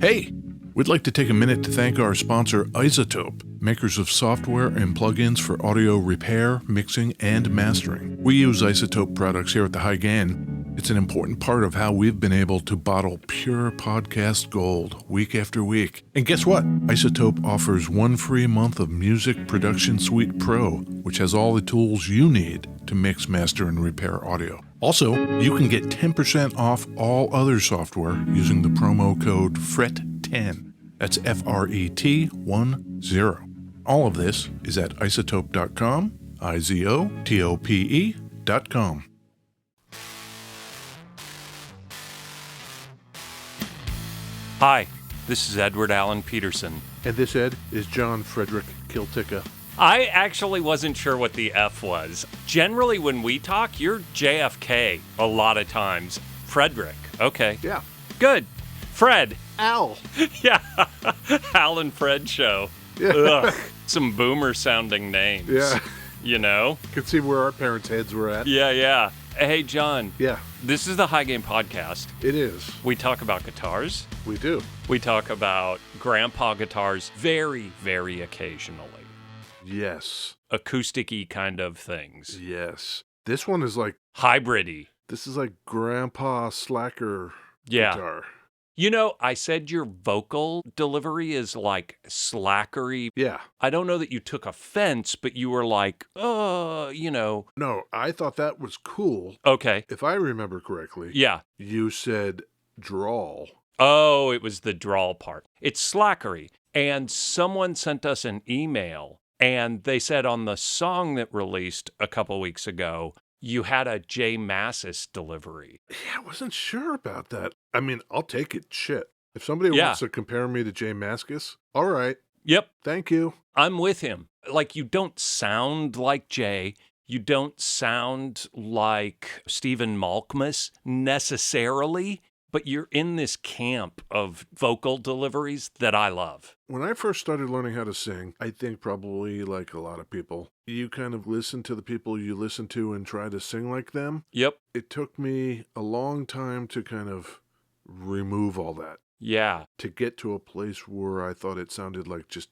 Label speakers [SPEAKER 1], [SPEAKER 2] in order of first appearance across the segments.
[SPEAKER 1] Hey, we'd like to take a minute to thank our sponsor, Isotope, makers of software and plugins for audio repair, mixing, and mastering. We use Isotope products here at the High Gain. It's an important part of how we've been able to bottle pure podcast gold week after week. And guess what? Isotope offers 1 free month of Music Production Suite Pro, which has all the tools you need to mix, master, and repair audio. Also, you can get 10% off all other software using the promo code FRET10. That's FRET10. All of this is at isotope.com, izotope.com.
[SPEAKER 2] Hi, this is Edward Allen Peterson.
[SPEAKER 1] And this, Ed, is John Frederick Kiltica.
[SPEAKER 2] I actually wasn't sure what the F was. Generally, when we talk, you're JFK a lot of times. Frederick. Okay.
[SPEAKER 1] Yeah.
[SPEAKER 2] Good. Fred.
[SPEAKER 1] Al.
[SPEAKER 2] Yeah. Al and Fred show.
[SPEAKER 1] Yeah.
[SPEAKER 2] Ugh. Some boomer-sounding names.
[SPEAKER 1] Yeah.
[SPEAKER 2] You know?
[SPEAKER 1] Could see where our parents' heads were at.
[SPEAKER 2] Yeah. Hey, John.
[SPEAKER 1] Yeah.
[SPEAKER 2] This is the High Game Podcast.
[SPEAKER 1] It is.
[SPEAKER 2] We talk about guitars.
[SPEAKER 1] We do.
[SPEAKER 2] We talk about grandpa guitars very, very occasionally.
[SPEAKER 1] Yes.
[SPEAKER 2] Acoustic-y kind of things.
[SPEAKER 1] Yes. This one is like...
[SPEAKER 2] hybrid-y.
[SPEAKER 1] This is like grandpa slacker guitar.
[SPEAKER 2] You know, I said your vocal delivery is like slackery.
[SPEAKER 1] Yeah.
[SPEAKER 2] I don't know that you took offense, but you were like, you know.
[SPEAKER 1] No, I thought that was cool.
[SPEAKER 2] Okay.
[SPEAKER 1] If I remember correctly.
[SPEAKER 2] Yeah.
[SPEAKER 1] You said drawl.
[SPEAKER 2] Oh, it was the drawl part. It's slackery. And someone sent us an email, and they said on the song that released a couple weeks ago, you had a J Mascis delivery.
[SPEAKER 1] Yeah, I wasn't sure about that. I mean, I'll take it. Shit. If somebody wants to compare me to J Mascis, all right.
[SPEAKER 2] Yep.
[SPEAKER 1] Thank you.
[SPEAKER 2] I'm with him. Like, you don't sound like Jay. You don't sound like Stephen Malkmus necessarily, but you're in this camp of vocal deliveries that I love.
[SPEAKER 1] When I first started learning how to sing, I think probably like a lot of people, you kind of listen to the people you listen to and try to sing like them.
[SPEAKER 2] Yep.
[SPEAKER 1] It took me a long time to kind of remove all that.
[SPEAKER 2] Yeah.
[SPEAKER 1] To get to a place where I thought it sounded like just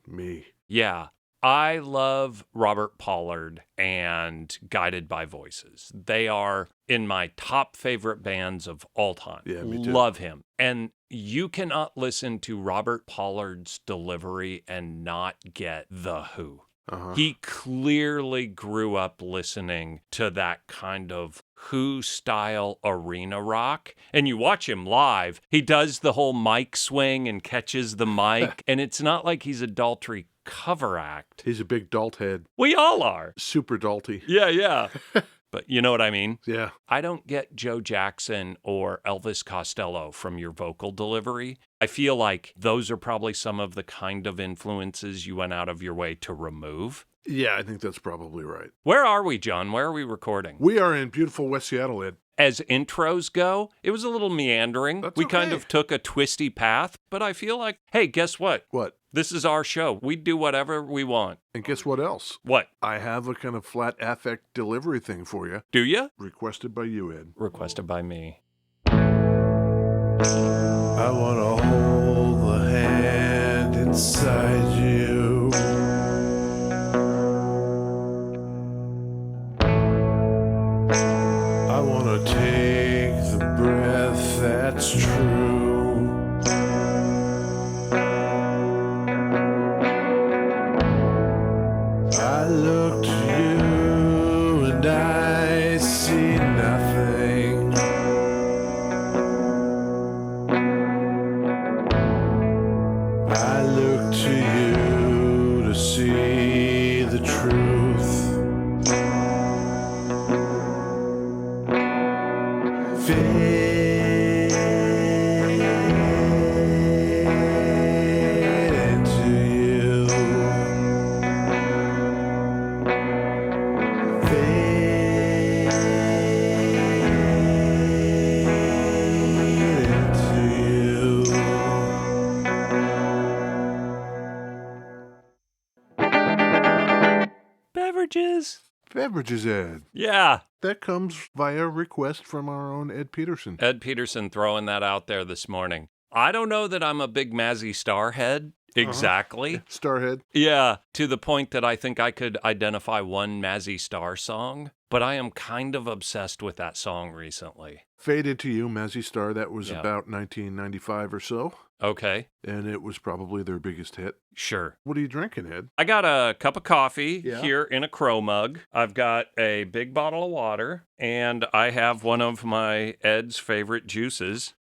[SPEAKER 1] me.
[SPEAKER 2] Yeah. I love Robert Pollard and Guided by Voices. They are in my top favorite bands of all time.
[SPEAKER 1] Yeah, me too.
[SPEAKER 2] Love him. And you cannot listen to Robert Pollard's delivery and not get The Who.
[SPEAKER 1] Uh-huh.
[SPEAKER 2] He clearly grew up listening to that kind of Who-style arena rock. And you watch him live, he does the whole mic swing and catches the mic. And it's not like he's a Daltrey cover act.
[SPEAKER 1] He's a big Dalt head.
[SPEAKER 2] We all are.
[SPEAKER 1] Super Dalty.
[SPEAKER 2] Yeah. But you know what I mean?
[SPEAKER 1] Yeah.
[SPEAKER 2] I don't get Joe Jackson or Elvis Costello from your vocal delivery. I feel like those are probably some of the kind of influences you went out of your way to remove.
[SPEAKER 1] Yeah, I think that's probably right.
[SPEAKER 2] Where are we, John? Where are we recording?
[SPEAKER 1] We are in beautiful West Seattle, Ed.
[SPEAKER 2] As intros go, it was a little meandering.
[SPEAKER 1] That's
[SPEAKER 2] we
[SPEAKER 1] okay.
[SPEAKER 2] kind of took a twisty path, but I feel like, hey, guess what?
[SPEAKER 1] What?
[SPEAKER 2] This is our show. We do whatever we want.
[SPEAKER 1] And guess what else?
[SPEAKER 2] What?
[SPEAKER 1] I have a kind of flat affect delivery thing for you.
[SPEAKER 2] Do you?
[SPEAKER 1] Requested by you, Ed.
[SPEAKER 2] Requested by me.
[SPEAKER 1] I want to hold the hand inside you. I want to take the breath that's true. I look to you and I see nothing. I look to you to see the truth. Fade into you. Fade into you.
[SPEAKER 2] Beverages.
[SPEAKER 1] Beverages, Ed.
[SPEAKER 2] Yeah.
[SPEAKER 1] That comes via request from our own Ed Peterson.
[SPEAKER 2] Ed Peterson throwing that out there this morning. I don't know that I'm a big Mazzy Star head. Exactly.
[SPEAKER 1] Starhead.
[SPEAKER 2] Yeah, to the point that I think I could identify one Mazzy Star song, but I am kind of obsessed with that song recently.
[SPEAKER 1] Faded to You, Mazzy Star, that was
[SPEAKER 2] Yeah.
[SPEAKER 1] about 1995 or so,
[SPEAKER 2] Okay,
[SPEAKER 1] and it was probably their biggest hit.
[SPEAKER 2] sure.
[SPEAKER 1] What are you drinking, Ed?
[SPEAKER 2] I got a cup of coffee
[SPEAKER 1] Yeah.
[SPEAKER 2] here in a crow mug. I've got a big bottle of water, and I have one of my Ed's favorite juices.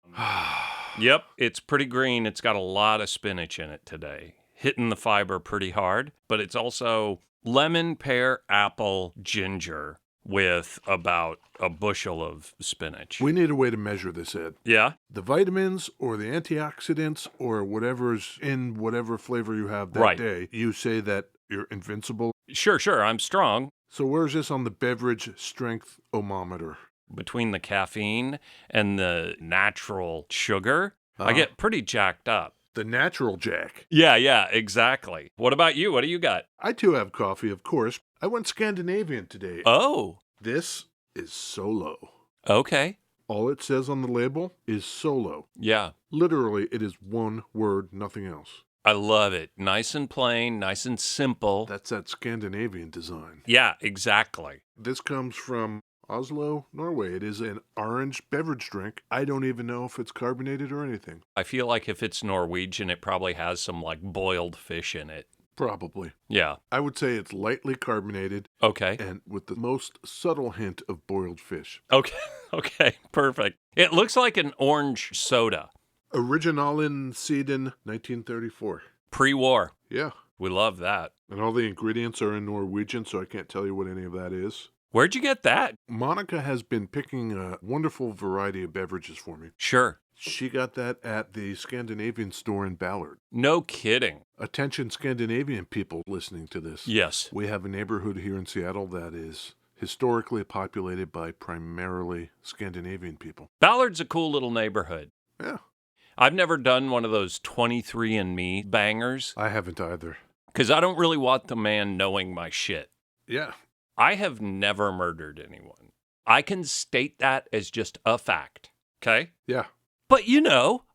[SPEAKER 2] Yep, it's pretty green. It's got a lot of spinach in it today. Hitting the fiber pretty hard, but it's also lemon, pear, apple, ginger with about a bushel of spinach.
[SPEAKER 1] We need a way to measure this, Ed.
[SPEAKER 2] Yeah?
[SPEAKER 1] The vitamins or the antioxidants or whatever's in whatever flavor you have that
[SPEAKER 2] Right.
[SPEAKER 1] day, you say that you're invincible.
[SPEAKER 2] Sure. I'm strong.
[SPEAKER 1] So where's this on the beverage strength omometer?
[SPEAKER 2] Between the caffeine and the natural sugar, I get pretty jacked up.
[SPEAKER 1] The natural Jack.
[SPEAKER 2] Yeah, exactly. What about you? What do you got?
[SPEAKER 1] I too have coffee, of course. I went Scandinavian today.
[SPEAKER 2] Oh,
[SPEAKER 1] This is Solo.
[SPEAKER 2] okay.
[SPEAKER 1] All it says on the label is Solo.
[SPEAKER 2] Yeah,
[SPEAKER 1] Literally, it is one word, nothing else.
[SPEAKER 2] I love it. Nice and plain, nice and simple.
[SPEAKER 1] That's that Scandinavian design.
[SPEAKER 2] Yeah, exactly.
[SPEAKER 1] This comes from Oslo, Norway. It is an orange beverage drink. I don't even know if it's carbonated or anything.
[SPEAKER 2] I feel like if it's Norwegian, it probably has some like boiled fish in it.
[SPEAKER 1] Probably.
[SPEAKER 2] Yeah.
[SPEAKER 1] I would say it's lightly carbonated
[SPEAKER 2] Okay.
[SPEAKER 1] and with the most subtle hint of boiled fish.
[SPEAKER 2] Okay. Perfect. It looks like an orange soda.
[SPEAKER 1] Originalen Siden 1934.
[SPEAKER 2] Pre-war.
[SPEAKER 1] Yeah.
[SPEAKER 2] We love that.
[SPEAKER 1] And all the ingredients are in Norwegian, so I can't tell you what any of that is.
[SPEAKER 2] Where'd you get that?
[SPEAKER 1] Monica has been picking a wonderful variety of beverages for me.
[SPEAKER 2] Sure.
[SPEAKER 1] She got that at the Scandinavian store in Ballard.
[SPEAKER 2] No kidding.
[SPEAKER 1] Attention Scandinavian people listening to this.
[SPEAKER 2] Yes.
[SPEAKER 1] We have a neighborhood here in Seattle that is historically populated by primarily Scandinavian people.
[SPEAKER 2] Ballard's a cool little neighborhood.
[SPEAKER 1] Yeah.
[SPEAKER 2] I've never done one of those 23andMe bangers
[SPEAKER 1] I haven't either.
[SPEAKER 2] because I don't really want the man knowing my shit.
[SPEAKER 1] Yeah.
[SPEAKER 2] I have never murdered anyone. I can state that as just a fact. Okay?
[SPEAKER 1] Yeah.
[SPEAKER 2] But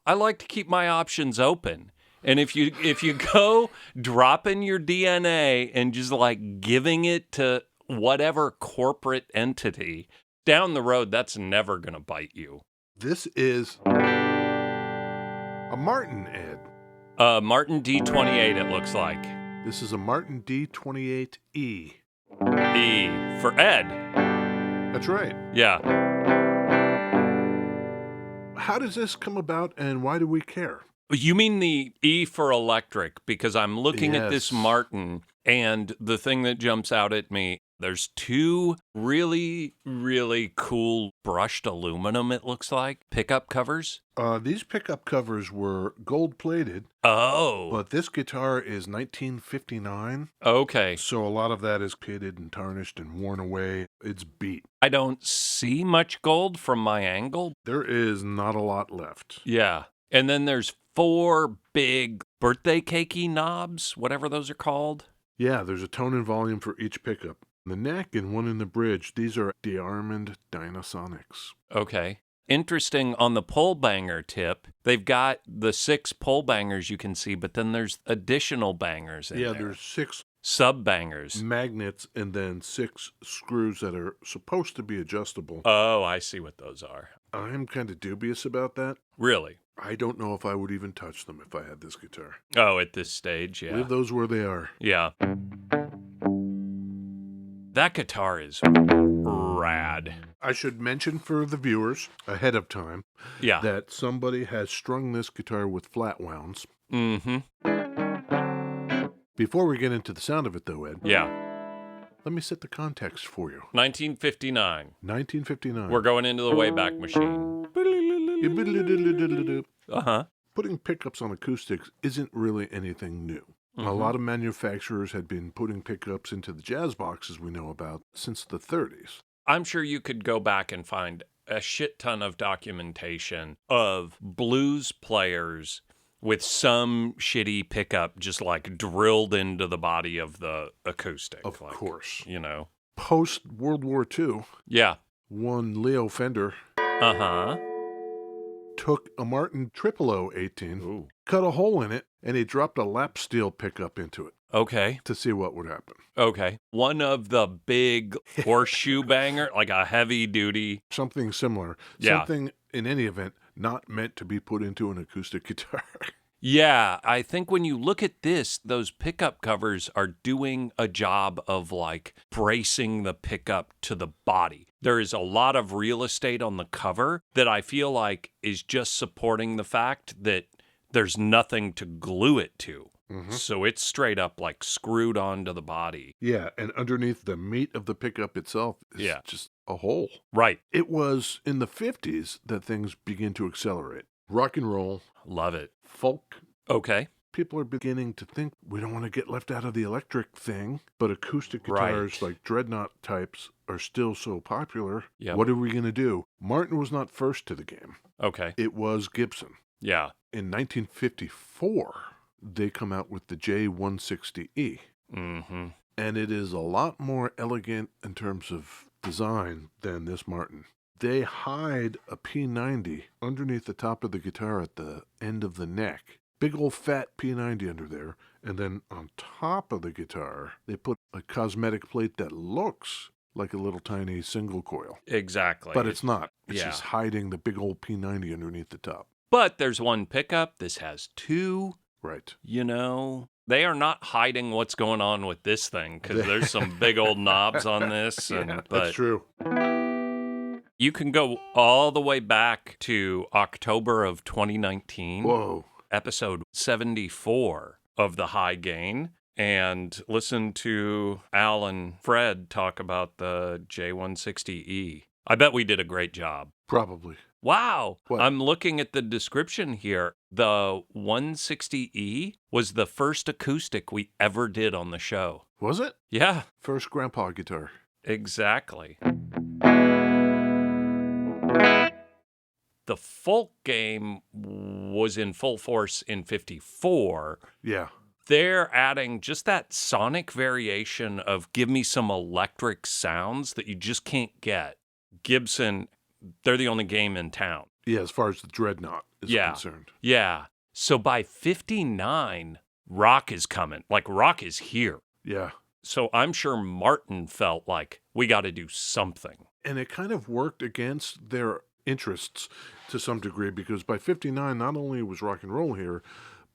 [SPEAKER 2] I like to keep my options open. And if you go dropping your DNA and just like giving it to whatever corporate entity, down the road, that's never going to bite you.
[SPEAKER 1] This is a Martin, Ed.
[SPEAKER 2] Martin D-28E, it looks like.
[SPEAKER 1] This is a Martin D-28E.
[SPEAKER 2] E for Ed.
[SPEAKER 1] That's right.
[SPEAKER 2] Yeah.
[SPEAKER 1] How does this come about and why do we care?
[SPEAKER 2] You mean the E for electric, because I'm looking at this
[SPEAKER 1] Yes.
[SPEAKER 2] Martin, and the thing that jumps out at me, there's two really, really cool brushed aluminum, it looks like, pickup covers.
[SPEAKER 1] These pickup covers were gold-plated,
[SPEAKER 2] Oh,
[SPEAKER 1] but this guitar is 1959,
[SPEAKER 2] okay.
[SPEAKER 1] so a lot of that is pitted and tarnished and worn away. It's beat.
[SPEAKER 2] I don't see much gold from my angle.
[SPEAKER 1] There is not a lot left.
[SPEAKER 2] Yeah. And then there's 4 big birthday cakey knobs, whatever those are called.
[SPEAKER 1] Yeah, there's a tone and volume for each pickup. The neck and one in the bridge, these are DeArmond Dynasonics.
[SPEAKER 2] Okay. Interesting on the pole banger tip, they've got the 6 pole bangers you can see, but then there's additional bangers in
[SPEAKER 1] Yeah,
[SPEAKER 2] there.
[SPEAKER 1] there's 6
[SPEAKER 2] Sub bangers.
[SPEAKER 1] magnets and then 6 screws that are supposed to be adjustable.
[SPEAKER 2] Oh, I see what those are.
[SPEAKER 1] I'm kind of dubious about that.
[SPEAKER 2] Really?
[SPEAKER 1] I don't know if I would even touch them if I had this guitar.
[SPEAKER 2] Oh, at this stage, yeah.
[SPEAKER 1] Leave those where they are.
[SPEAKER 2] Yeah. That guitar is rad.
[SPEAKER 1] I should mention for the viewers ahead of time
[SPEAKER 2] Yeah.
[SPEAKER 1] that somebody has strung this guitar with flat wounds.
[SPEAKER 2] Mm-hmm.
[SPEAKER 1] Before we get into the sound of it, though, Ed,
[SPEAKER 2] Yeah.
[SPEAKER 1] let me set the context for you.
[SPEAKER 2] 1959.
[SPEAKER 1] 1959.
[SPEAKER 2] We're going into the Wayback Machine. Uh-huh.
[SPEAKER 1] Putting pickups on acoustics isn't really anything new. A lot of manufacturers had been putting pickups into the jazz boxes we know about since the 30s.
[SPEAKER 2] I'm sure you could go back and find a shit ton of documentation of blues players with some shitty pickup just like drilled into the body of the acoustic.
[SPEAKER 1] Of
[SPEAKER 2] like,
[SPEAKER 1] course. Post-World War II,
[SPEAKER 2] Yeah.
[SPEAKER 1] one Leo Fender
[SPEAKER 2] Uh-huh.
[SPEAKER 1] took a Martin D-28E,
[SPEAKER 2] Ooh.
[SPEAKER 1] cut a hole in it, and he dropped a lap steel pickup into it
[SPEAKER 2] Okay.
[SPEAKER 1] to see what would happen.
[SPEAKER 2] Okay. One of the big horseshoe banger, like a heavy duty.
[SPEAKER 1] Something similar.
[SPEAKER 2] Yeah.
[SPEAKER 1] Something, in any event, not meant to be put into an acoustic guitar.
[SPEAKER 2] Yeah, I think when you look at this, those pickup covers are doing a job of like bracing the pickup to the body. There is a lot of real estate on the cover that I feel like is just supporting the fact that there's nothing to glue it to.
[SPEAKER 1] Mm-hmm.
[SPEAKER 2] So it's straight up like screwed onto the body.
[SPEAKER 1] Yeah, and underneath the meat of the pickup itself is just a hole.
[SPEAKER 2] Right.
[SPEAKER 1] It was in the 50s that things began to accelerate. Rock and roll,
[SPEAKER 2] Love it.
[SPEAKER 1] folk.
[SPEAKER 2] Okay.
[SPEAKER 1] People are beginning to think we don't want to get left out of the electric thing, but acoustic guitars like dreadnought types are still so popular.
[SPEAKER 2] Yep.
[SPEAKER 1] What are we going to do? Martin was not first to the game.
[SPEAKER 2] Okay.
[SPEAKER 1] It was Gibson.
[SPEAKER 2] Yeah.
[SPEAKER 1] In 1954, they come out with the J160E.
[SPEAKER 2] Mm-hmm.
[SPEAKER 1] And it is a lot more elegant in terms of design than this Martin. They hide a P90 underneath the top of the guitar at the end of the neck. Big old fat P90 under there. And then on top of the guitar, they put a cosmetic plate that looks like a little tiny single coil.
[SPEAKER 2] Exactly.
[SPEAKER 1] But it's not. It's
[SPEAKER 2] Yeah.
[SPEAKER 1] just hiding the big old P90 underneath the top.
[SPEAKER 2] But there's one pickup. This has two.
[SPEAKER 1] Right.
[SPEAKER 2] You know, they are not hiding what's going on with this thing because there's some big old knobs on this.
[SPEAKER 1] Yeah,
[SPEAKER 2] But
[SPEAKER 1] that's true.
[SPEAKER 2] you can go all the way back to October of 2019.
[SPEAKER 1] Whoa.
[SPEAKER 2] Episode 74 of The High Gain, and listen to Al and Fred talk about the J160E. I bet we did a great job.
[SPEAKER 1] Probably.
[SPEAKER 2] Wow.
[SPEAKER 1] What?
[SPEAKER 2] I'm looking at the description here. The 160E was the first acoustic we ever did on the show.
[SPEAKER 1] Was it?
[SPEAKER 2] Yeah,
[SPEAKER 1] First grandpa guitar.
[SPEAKER 2] exactly. The folk game was in full force in 54.
[SPEAKER 1] Yeah.
[SPEAKER 2] They're adding just that sonic variation of give me some electric sounds that you just can't get. Gibson, they're the only game in town.
[SPEAKER 1] Yeah, as far as the dreadnought is concerned.
[SPEAKER 2] Yeah. So by 59, rock is coming. Like rock is here.
[SPEAKER 1] Yeah.
[SPEAKER 2] So I'm sure Martin felt like we got to do something.
[SPEAKER 1] And it kind of worked against their interests to some degree because by 59, not only was rock and roll here,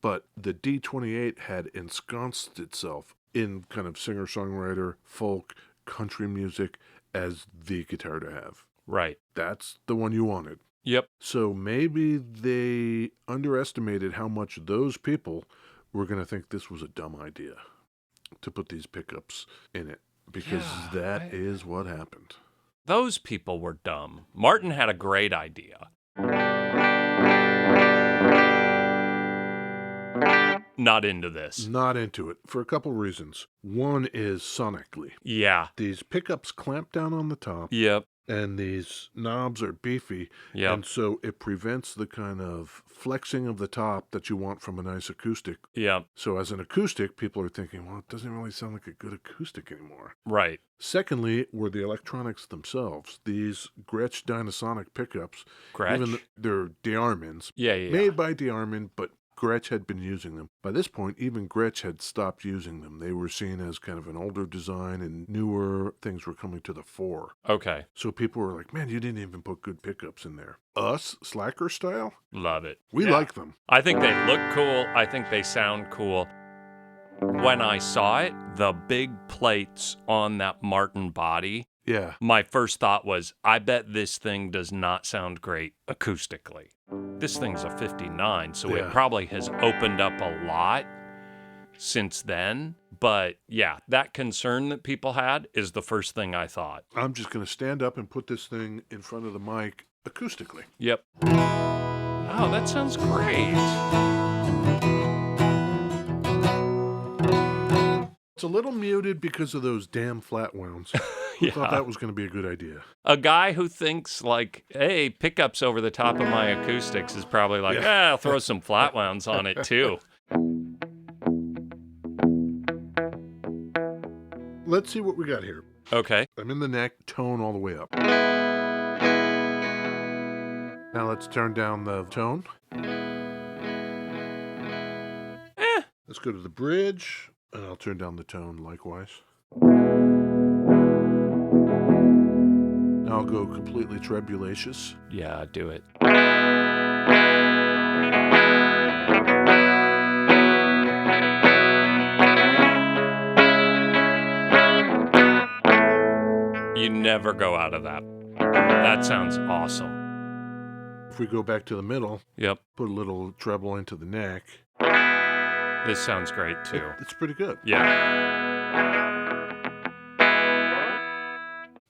[SPEAKER 1] but the D-28 had ensconced itself in kind of singer-songwriter, folk, country music as the guitar to have.
[SPEAKER 2] Right.
[SPEAKER 1] That's the one you wanted.
[SPEAKER 2] Yep.
[SPEAKER 1] So maybe they underestimated how much those people were going to think this was a dumb idea to put these pickups in it, because that is what happened.
[SPEAKER 2] Those people were dumb. Martin had a great idea. Not into this.
[SPEAKER 1] Not into it for a couple reasons. One is sonically.
[SPEAKER 2] Yeah.
[SPEAKER 1] These pickups clamp down on the top,
[SPEAKER 2] Yep.
[SPEAKER 1] and these knobs are beefy,
[SPEAKER 2] Yep.
[SPEAKER 1] and so it prevents the kind of flexing of the top that you want from a nice acoustic.
[SPEAKER 2] Yep.
[SPEAKER 1] So as an acoustic, people are thinking, well, it doesn't really sound like a good acoustic anymore.
[SPEAKER 2] Right.
[SPEAKER 1] Secondly, were the electronics themselves. These Gretsch Dynasonic pickups,
[SPEAKER 2] Gretsch?
[SPEAKER 1] even they're DeArmonds,
[SPEAKER 2] Yeah.
[SPEAKER 1] made by DeArmond, but Gretsch had been using them. By this point, even Gretsch had stopped using them. They were seen as kind of an older design, and newer things were coming to the fore.
[SPEAKER 2] Okay.
[SPEAKER 1] So people were like, man, you didn't even put good pickups in there. Us, Slacker style,
[SPEAKER 2] Love it.
[SPEAKER 1] we
[SPEAKER 2] Yeah.
[SPEAKER 1] like them.
[SPEAKER 2] I think they look cool. I think they sound cool. When I saw it, the big plates on that Martin body,
[SPEAKER 1] Yeah.
[SPEAKER 2] my first thought was, I bet this thing does not sound great acoustically. This thing's a 59, so
[SPEAKER 1] Yeah.
[SPEAKER 2] it probably has opened up a lot since then. But yeah, that concern that people had is the first thing I thought.
[SPEAKER 1] I'm just going to stand up and put this thing in front of the mic acoustically.
[SPEAKER 2] Yep. Oh, that sounds great.
[SPEAKER 1] It's a little muted because of those damn flat wounds. I thought that was going to be a good idea.
[SPEAKER 2] A guy who thinks like, hey, pickups over the top of my acoustics is probably like, I'll throw some flat wounds on it too.
[SPEAKER 1] Let's see what we got here.
[SPEAKER 2] Okay.
[SPEAKER 1] I'm in the neck, tone all the way up. Now let's turn down the tone. Let's go to the bridge, and I'll turn down the tone likewise. Now I'll go completely trebulatious.
[SPEAKER 2] Yeah, do it. You never go out of that. That sounds awesome.
[SPEAKER 1] If we go back to the middle,
[SPEAKER 2] Yep.
[SPEAKER 1] put a little treble into the neck.
[SPEAKER 2] This sounds great too.
[SPEAKER 1] It's pretty good.
[SPEAKER 2] Yeah.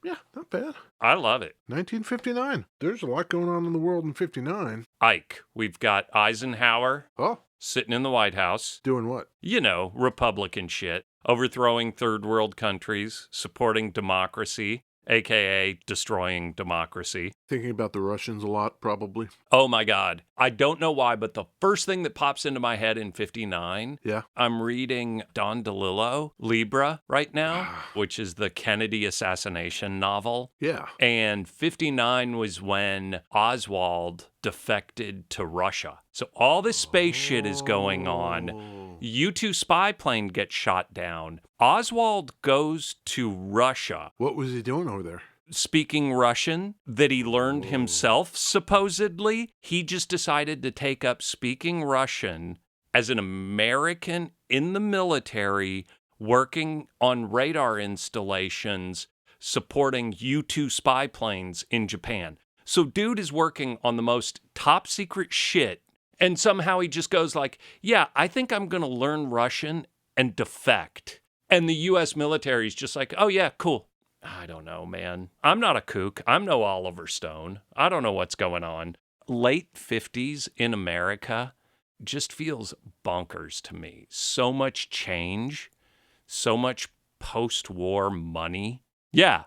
[SPEAKER 1] Yeah, not bad.
[SPEAKER 2] I love it.
[SPEAKER 1] 1959. There's a lot going on in the world in 59.
[SPEAKER 2] Ike. We've got Eisenhower
[SPEAKER 1] Oh,
[SPEAKER 2] sitting in the White House.
[SPEAKER 1] doing what?
[SPEAKER 2] You know, Republican shit. Overthrowing third world countries, supporting democracy, aka destroying democracy.
[SPEAKER 1] Thinking about the Russians a lot, probably.
[SPEAKER 2] Oh my God. I don't know why, but the first thing that pops into my head in 59,
[SPEAKER 1] Yeah.
[SPEAKER 2] I'm reading Don DeLillo, Libra, right now, which is the Kennedy assassination novel.
[SPEAKER 1] Yeah.
[SPEAKER 2] And 59 was when Oswald defected to Russia. So all this space shit is going on. U-2 spy plane gets shot down. Oswald goes to Russia.
[SPEAKER 1] What was he doing over there?
[SPEAKER 2] Speaking Russian that he learned himself, supposedly. He just decided to take up speaking Russian as an American in the military working on radar installations supporting U-2 spy planes in Japan. So dude is working on the most top secret shit, and somehow he just goes like, yeah, I think I'm going to learn Russian and defect. And the U.S. military is just like, oh yeah, cool. I don't know, man. I'm not a kook. I'm no Oliver Stone. I don't know what's going on. Late 50s in America just feels bonkers to me. So much change, so much post-war money. Yeah.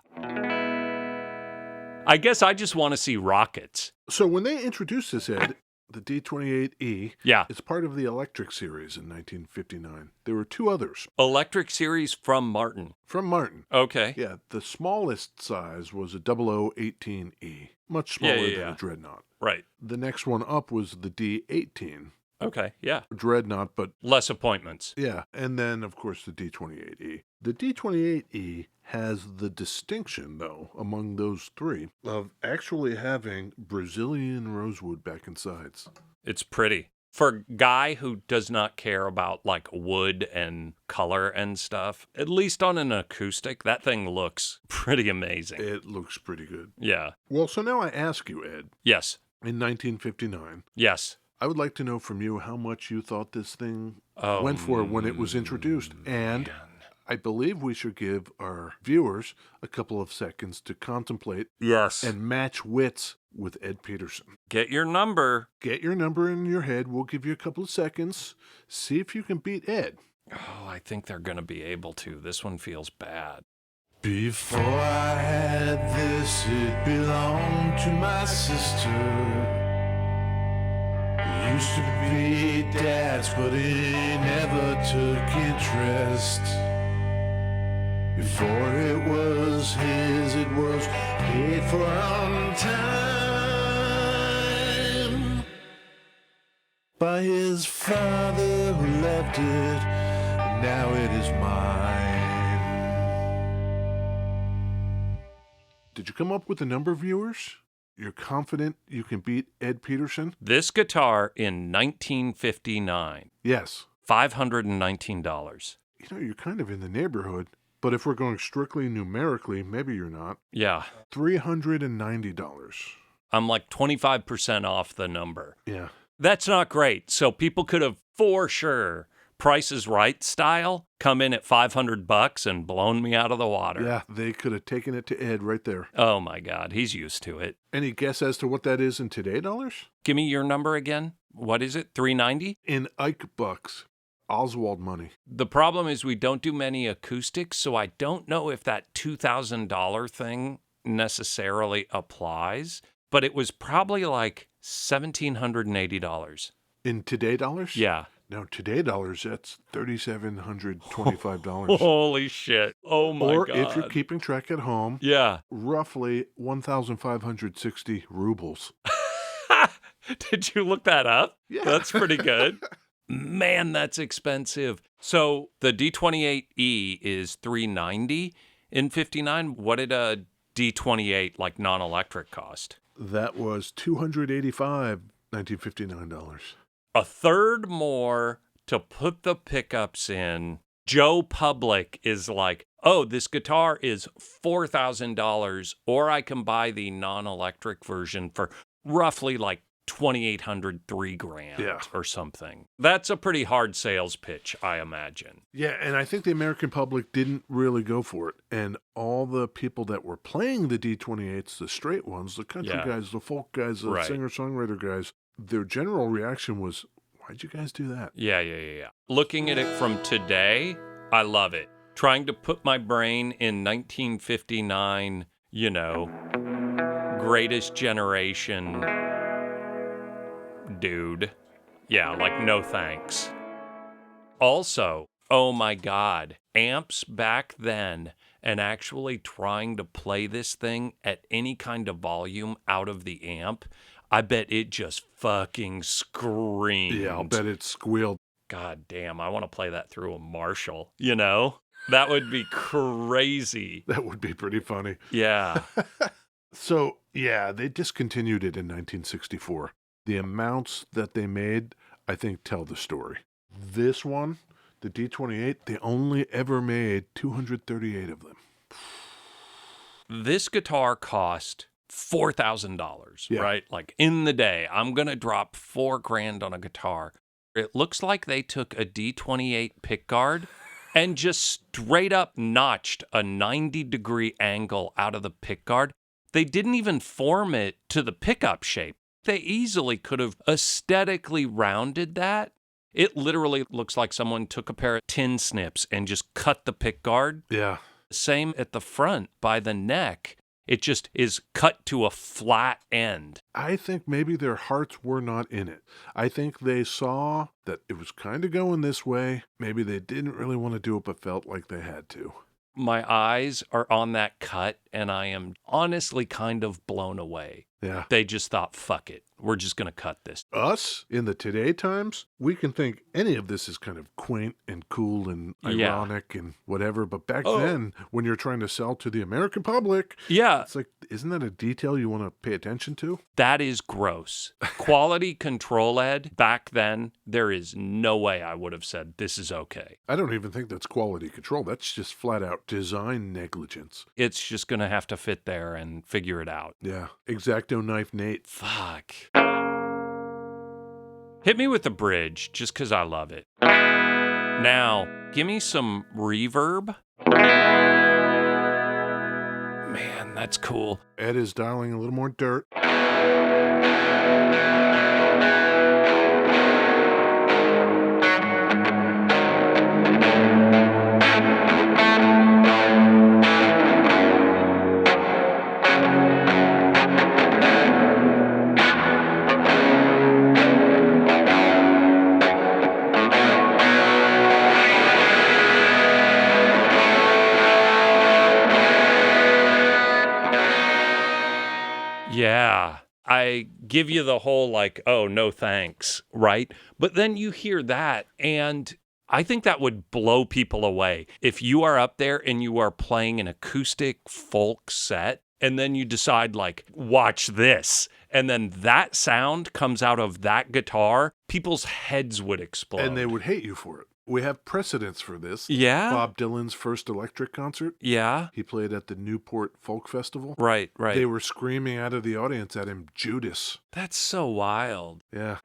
[SPEAKER 2] I guess I just want to see rockets.
[SPEAKER 1] So when they introduced this, Ed, the D-28E,
[SPEAKER 2] Yeah.
[SPEAKER 1] it's part of the Electric series in 1959. There were two others
[SPEAKER 2] Electric series from Martin.
[SPEAKER 1] from Martin.
[SPEAKER 2] Okay.
[SPEAKER 1] Yeah, the smallest size was a 0018E, much smaller than
[SPEAKER 2] yeah.
[SPEAKER 1] a Dreadnought.
[SPEAKER 2] Right.
[SPEAKER 1] The next one up was the D-18,
[SPEAKER 2] Okay. Yeah.
[SPEAKER 1] Dreadnought, but
[SPEAKER 2] Less appointments.
[SPEAKER 1] yeah, and then, of course, the D-28E. The D-28E has the distinction, though, among those three, of actually having Brazilian rosewood back and sides.
[SPEAKER 2] It's pretty. For a guy who does not care about like wood and color and stuff, at least on an acoustic, that thing looks pretty amazing.
[SPEAKER 1] It looks pretty good.
[SPEAKER 2] Yeah.
[SPEAKER 1] Well, so now I ask you, Ed,
[SPEAKER 2] Yes.
[SPEAKER 1] in 1959,
[SPEAKER 2] Yes.
[SPEAKER 1] I would like to know from you how much you thought this thing
[SPEAKER 2] Oh,
[SPEAKER 1] went for when it was introduced. And
[SPEAKER 2] man.
[SPEAKER 1] I believe we should give our viewers a couple of seconds to contemplate
[SPEAKER 2] Yes.
[SPEAKER 1] and match wits with Ed Peterson.
[SPEAKER 2] Get your number.
[SPEAKER 1] Get your number in your head. We'll give you a couple of seconds. See if you can beat Ed.
[SPEAKER 2] Oh, I think they're going to be able to. This one feels bad.
[SPEAKER 3] Before I had this, it belonged to my sister. It used to be Dad's, but he never took interest. Before it was his, it was paid for on time by his father who left it, and now it is mine.
[SPEAKER 1] Did you come up with a number, viewers? You're confident you can beat Ed Peterson?
[SPEAKER 2] This guitar in 1959,
[SPEAKER 1] Yes.
[SPEAKER 2] $519.
[SPEAKER 1] You know, you're kind of in the neighborhood. But if we're going strictly numerically, maybe you're not.
[SPEAKER 2] Yeah.
[SPEAKER 1] $390.
[SPEAKER 2] I'm like 25% off the number.
[SPEAKER 1] Yeah.
[SPEAKER 2] That's not great. So people could have for sure Price is Right style come in at $500 and blown me out of the water.
[SPEAKER 1] Yeah, they could have taken it to Ed right there.
[SPEAKER 2] Oh my God, he's used to it.
[SPEAKER 1] Any guess as to what that is in today dollars?
[SPEAKER 2] Give me your number again. What is it? $390?
[SPEAKER 1] In Ike bucks. Oswald money.
[SPEAKER 2] The problem is we don't do many acoustics, so I don't know if that $2,000 thing necessarily applies, but it was probably like $1,780.
[SPEAKER 1] In today dollars?
[SPEAKER 2] Yeah.
[SPEAKER 1] No, today dollars, that's $3,725.
[SPEAKER 2] Holy shit. Oh my
[SPEAKER 1] or
[SPEAKER 2] God.
[SPEAKER 1] if you're keeping track at home,
[SPEAKER 2] Yeah.
[SPEAKER 1] roughly 1,560 rubles.
[SPEAKER 2] Did you look that up?
[SPEAKER 1] Yeah.
[SPEAKER 2] That's pretty good. Man, that's expensive. So the D-28E is $390 in 59. What did a D-28 like non-electric cost?
[SPEAKER 1] That was $285, $1959.
[SPEAKER 2] A third more to put the pickups in. Joe Public is like, oh, this guitar is $4,000, or I can buy the non-electric version for roughly like $2,800, $3,000
[SPEAKER 1] Yeah.
[SPEAKER 2] or something. That's a pretty hard sales pitch, I imagine.
[SPEAKER 1] Yeah, and I think the American public didn't really go for it. And all the people that were playing the D-28s, the straight ones, the country
[SPEAKER 2] Yeah.
[SPEAKER 1] guys, the folk guys, the
[SPEAKER 2] Right.
[SPEAKER 1] singer-songwriter guys, their general reaction was, why'd you guys do that?
[SPEAKER 2] Yeah. Looking at it from today, I love it. Trying to put my brain in 1959, greatest generation dude. Yeah, like no thanks. Also, oh my God, amps back then and actually trying to play this thing at any kind of volume out of the amp, I bet it just fucking screamed.
[SPEAKER 1] Yeah, I'll bet it squealed.
[SPEAKER 2] God damn, I want to play that through a Marshall, That would be crazy.
[SPEAKER 1] That would be pretty funny.
[SPEAKER 2] Yeah.
[SPEAKER 1] So, yeah, they discontinued it in 1964. The amounts that they made, I think, tell the story. This one, the D-28, they only ever made 238 of them.
[SPEAKER 2] This guitar cost $4,000,
[SPEAKER 1] Yeah.
[SPEAKER 2] right? Like in the day, I'm going to drop $4,000 on a guitar. It looks like they took a D-28 pickguard and just straight up notched a 90-degree angle out of the pickguard. They didn't even form it to the pickup shape. They easily could have aesthetically rounded that. It literally looks like someone took a pair of tin snips and just cut the pickguard.
[SPEAKER 1] Yeah.
[SPEAKER 2] Same at the front by the neck. It just is cut to a flat end.
[SPEAKER 1] I think maybe their hearts were not in it. I think they saw that it was kind of going this way. Maybe they didn't really want to do it, but felt like they had to.
[SPEAKER 2] My eyes are on that cut, and I am honestly kind of blown away.
[SPEAKER 1] Yeah.
[SPEAKER 2] They just thought, fuck it. We're just going to cut this.
[SPEAKER 1] Us, in the today times, we can think any of this is kind of quaint and cool and ironic and whatever. But back then, when you're trying to sell to the American public,
[SPEAKER 2] Yeah,
[SPEAKER 1] it's like, isn't that a detail you want to pay attention to?
[SPEAKER 2] that is gross. Quality control, Ed, back then, there is no way I would have said this is okay.
[SPEAKER 1] I don't even think that's quality control. That's just flat out design negligence.
[SPEAKER 2] It's just going to have to fit there and figure it out.
[SPEAKER 1] Yeah. X-Acto Knife Nate.
[SPEAKER 2] Fuck. Hit me with the bridge, just 'cause I love it. Now, give me some reverb. Man, that's cool.
[SPEAKER 1] Ed is dialing a little more dirt.
[SPEAKER 2] Yeah. I give you the whole like, oh, no thanks, right? But then you hear that, and I think that would blow people away. If you are up there and you are playing an acoustic folk set, and then you decide like, watch this, and then that sound comes out of that guitar, people's heads would explode.
[SPEAKER 1] And they would hate you for it. We have precedents for this.
[SPEAKER 2] Yeah?
[SPEAKER 1] Bob Dylan's first electric concert.
[SPEAKER 2] Yeah?
[SPEAKER 1] He played at the Newport Folk Festival.
[SPEAKER 2] Right.
[SPEAKER 1] They were screaming out of the audience at him, Judas.
[SPEAKER 2] That's so wild.
[SPEAKER 1] Yeah.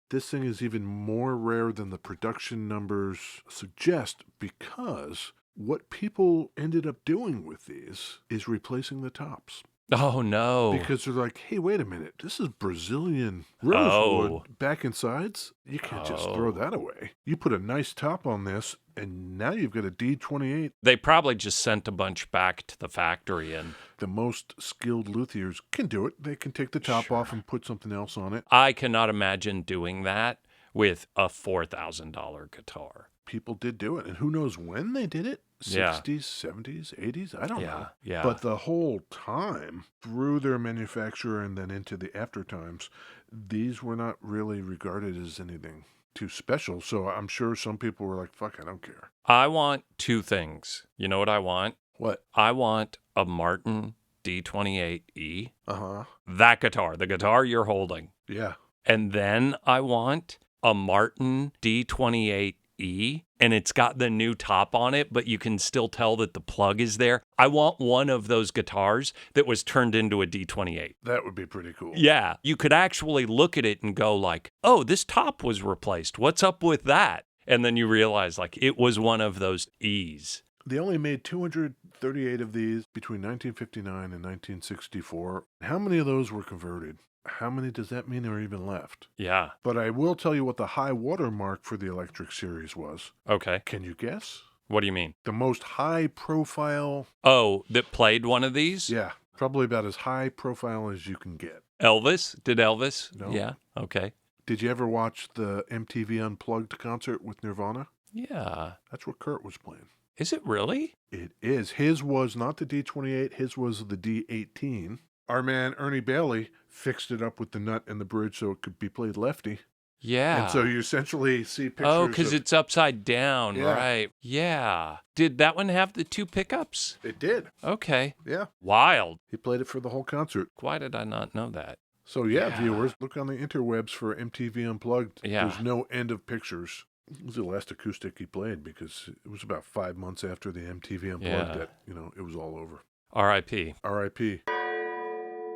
[SPEAKER 1] This thing is even more rare than the production numbers suggest, because what people ended up doing with these is replacing the tops.
[SPEAKER 2] Oh, no.
[SPEAKER 1] Because they're like, hey, wait a minute. This is Brazilian rosewood
[SPEAKER 2] Oh.
[SPEAKER 1] back and sides. You can't just throw that away. You put a nice top on this, and now you've got a D-28.
[SPEAKER 2] They probably just sent a bunch back to the factory, and
[SPEAKER 1] The most skilled luthiers can do it. They can take the top off and put something else on it.
[SPEAKER 2] I cannot imagine doing that with a $4,000 guitar.
[SPEAKER 1] people did do it. And who knows when they did it?
[SPEAKER 2] Yeah.
[SPEAKER 1] 60s, 70s, 80s? I don't know.
[SPEAKER 2] Yeah.
[SPEAKER 1] But the whole time, through their manufacture and then into the after times, these were not really regarded as anything too special. So I'm sure some people were like, fuck, I don't care.
[SPEAKER 2] I want two things. You know what I want?
[SPEAKER 1] What?
[SPEAKER 2] I want a Martin D-28E.
[SPEAKER 1] Uh-huh.
[SPEAKER 2] That guitar, the guitar you're holding.
[SPEAKER 1] Yeah.
[SPEAKER 2] And then I want a Martin D-28E, and it's got the new top on it, but you can still tell that the plug is there. I want one of those guitars that was turned into a D-28.
[SPEAKER 1] That would be pretty cool.
[SPEAKER 2] Yeah, you could actually look at it and go like, oh, this top was replaced. What's up with that? And then you realize like it was one of those E's.
[SPEAKER 1] They only made 238 of these between 1959 and 1964. How many of those were converted? How many does that mean are even left?
[SPEAKER 2] Yeah.
[SPEAKER 1] But I will tell you what the high water mark for the electric series was.
[SPEAKER 2] Okay.
[SPEAKER 1] Can you guess?
[SPEAKER 2] What do you mean?
[SPEAKER 1] The most high profile.
[SPEAKER 2] Oh, that played one of these?
[SPEAKER 1] Yeah, probably about as high profile as you can get.
[SPEAKER 2] Elvis? Did Elvis?
[SPEAKER 1] No.
[SPEAKER 2] Yeah. Okay.
[SPEAKER 1] Did you ever watch the MTV Unplugged concert with Nirvana?
[SPEAKER 2] Yeah.
[SPEAKER 1] That's where Kurt was playing.
[SPEAKER 2] Is it really?
[SPEAKER 1] It is. His was not the D-28. His was the D-18. Our man Ernie Bailey fixed it up with the nut and the bridge so it could be played lefty.
[SPEAKER 2] Yeah.
[SPEAKER 1] And so you essentially see pictures
[SPEAKER 2] Oh, because
[SPEAKER 1] of...
[SPEAKER 2] it's upside down,
[SPEAKER 1] Yeah.
[SPEAKER 2] right? Yeah. Did that one have the two pickups?
[SPEAKER 1] It did.
[SPEAKER 2] Okay.
[SPEAKER 1] Yeah.
[SPEAKER 2] Wild.
[SPEAKER 1] He played it for the whole concert.
[SPEAKER 2] Why did I not know that?
[SPEAKER 1] So yeah, viewers, look on the interwebs for MTV Unplugged.
[SPEAKER 2] Yeah.
[SPEAKER 1] There's no end of pictures. It was the last acoustic he played because it was about 5 months after the MTV Unplugged that, it was all over.
[SPEAKER 2] R.I.P.
[SPEAKER 1] R.I.P.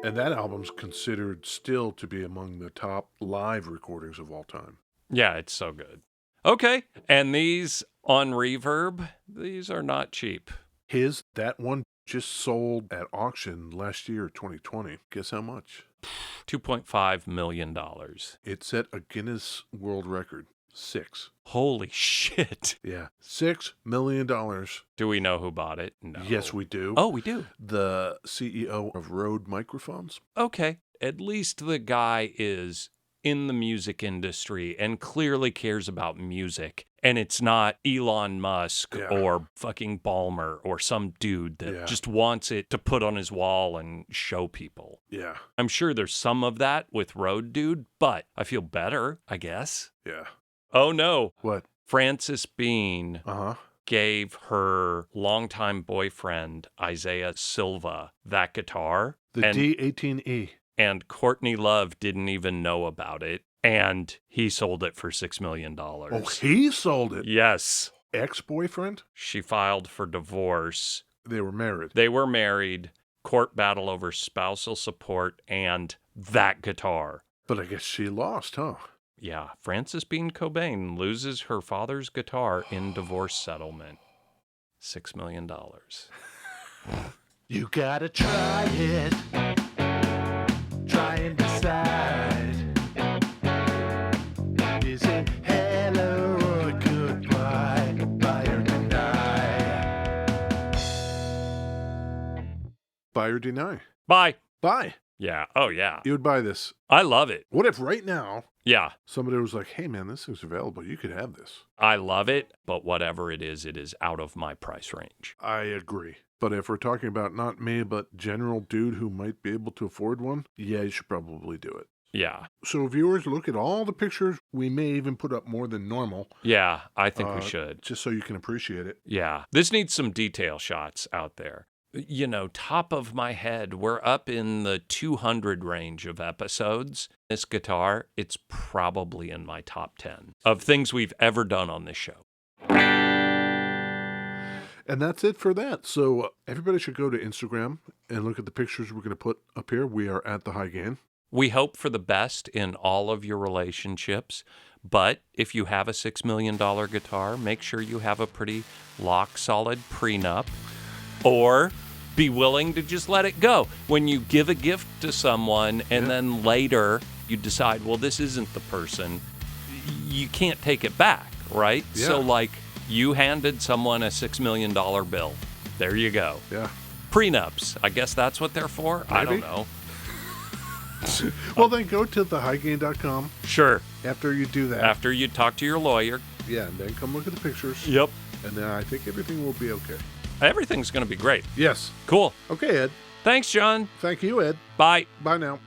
[SPEAKER 1] And that album's considered still to be among the top live recordings of all time.
[SPEAKER 2] Yeah, it's so good. Okay. And these on Reverb, these are not cheap.
[SPEAKER 1] That one just sold at auction last year, 2020. Guess how much?
[SPEAKER 2] $2.5 million.
[SPEAKER 1] It set a Guinness World Record. 6.
[SPEAKER 2] Holy shit.
[SPEAKER 1] Yeah. $6 million.
[SPEAKER 2] Do we know who bought it? No.
[SPEAKER 1] Yes, we do.
[SPEAKER 2] Oh, we do.
[SPEAKER 1] The CEO of Rode Microphones.
[SPEAKER 2] Okay. At least the guy is in the music industry and clearly cares about music. And it's not Elon Musk or fucking Ballmer or some dude that just wants it to put on his wall and show people.
[SPEAKER 1] Yeah.
[SPEAKER 2] I'm sure there's some of that with Rode Dude, but I feel better, I guess.
[SPEAKER 1] Yeah.
[SPEAKER 2] Oh, no.
[SPEAKER 1] What?
[SPEAKER 2] Frances Bean
[SPEAKER 1] Uh-huh.
[SPEAKER 2] gave her longtime boyfriend, Isaiah Silva, that guitar.
[SPEAKER 1] The D-18E.
[SPEAKER 2] And Courtney Love didn't even know about it. And he sold it for $6 million.
[SPEAKER 1] Oh, he sold it?
[SPEAKER 2] Yes.
[SPEAKER 1] Ex-boyfriend?
[SPEAKER 2] She filed for divorce.
[SPEAKER 1] They were married.
[SPEAKER 2] They were married. Court battle over spousal support and that guitar.
[SPEAKER 1] But I guess she lost, huh?
[SPEAKER 2] Yeah, Frances Bean Cobain loses her father's guitar in divorce settlement. $6 million.
[SPEAKER 3] You gotta try it. Try and decide. Is it hello or goodbye? Buy or deny?
[SPEAKER 1] Buy or deny?
[SPEAKER 2] Buy.
[SPEAKER 1] Buy.
[SPEAKER 2] Yeah. Oh, yeah.
[SPEAKER 1] You would buy this.
[SPEAKER 2] I love it.
[SPEAKER 1] What if right now
[SPEAKER 2] Yeah.
[SPEAKER 1] somebody was like, hey, man, this thing's available. You could have this.
[SPEAKER 2] I love it, but whatever it is out of my price range.
[SPEAKER 1] I agree. But if we're talking about not me, but general dude who might be able to afford one, yeah, you should probably do it.
[SPEAKER 2] Yeah.
[SPEAKER 1] So viewers, look at all the pictures. We may even put up more than normal.
[SPEAKER 2] Yeah, I think we should.
[SPEAKER 1] Just so you can appreciate it.
[SPEAKER 2] Yeah. This needs some detail shots out there. Top of my head, we're up in the 200 range of episodes. This guitar, it's probably in my top 10 of things we've ever done on this show.
[SPEAKER 1] And that's it for that. So everybody should go to Instagram and look at the pictures we're going to put up here. We are at the High Gain.
[SPEAKER 2] We hope for the best in all of your relationships, but if you have a $6 million guitar, make sure you have a pretty lock-solid prenup, or be willing to just let it go. When you give a gift to someone and then later you decide, well, this isn't the person, you can't take it back, right?
[SPEAKER 1] Yeah.
[SPEAKER 2] So, you handed someone a $6 million bill. There you go.
[SPEAKER 1] Yeah.
[SPEAKER 2] Prenups, I guess that's what they're for? I don't
[SPEAKER 1] Maybe.
[SPEAKER 2] know.
[SPEAKER 1] Well, then go to thehighgain.com.
[SPEAKER 2] Sure.
[SPEAKER 1] After you do that.
[SPEAKER 2] After you talk to your lawyer,
[SPEAKER 1] Yeah, and then come look at the pictures.
[SPEAKER 2] Yep.
[SPEAKER 1] And then I think everything will be okay.
[SPEAKER 2] Everything's going to be great.
[SPEAKER 1] Yes.
[SPEAKER 2] Cool.
[SPEAKER 1] Okay, Ed.
[SPEAKER 2] Thanks, John.
[SPEAKER 1] Thank you, Ed.
[SPEAKER 2] Bye.
[SPEAKER 1] Bye now.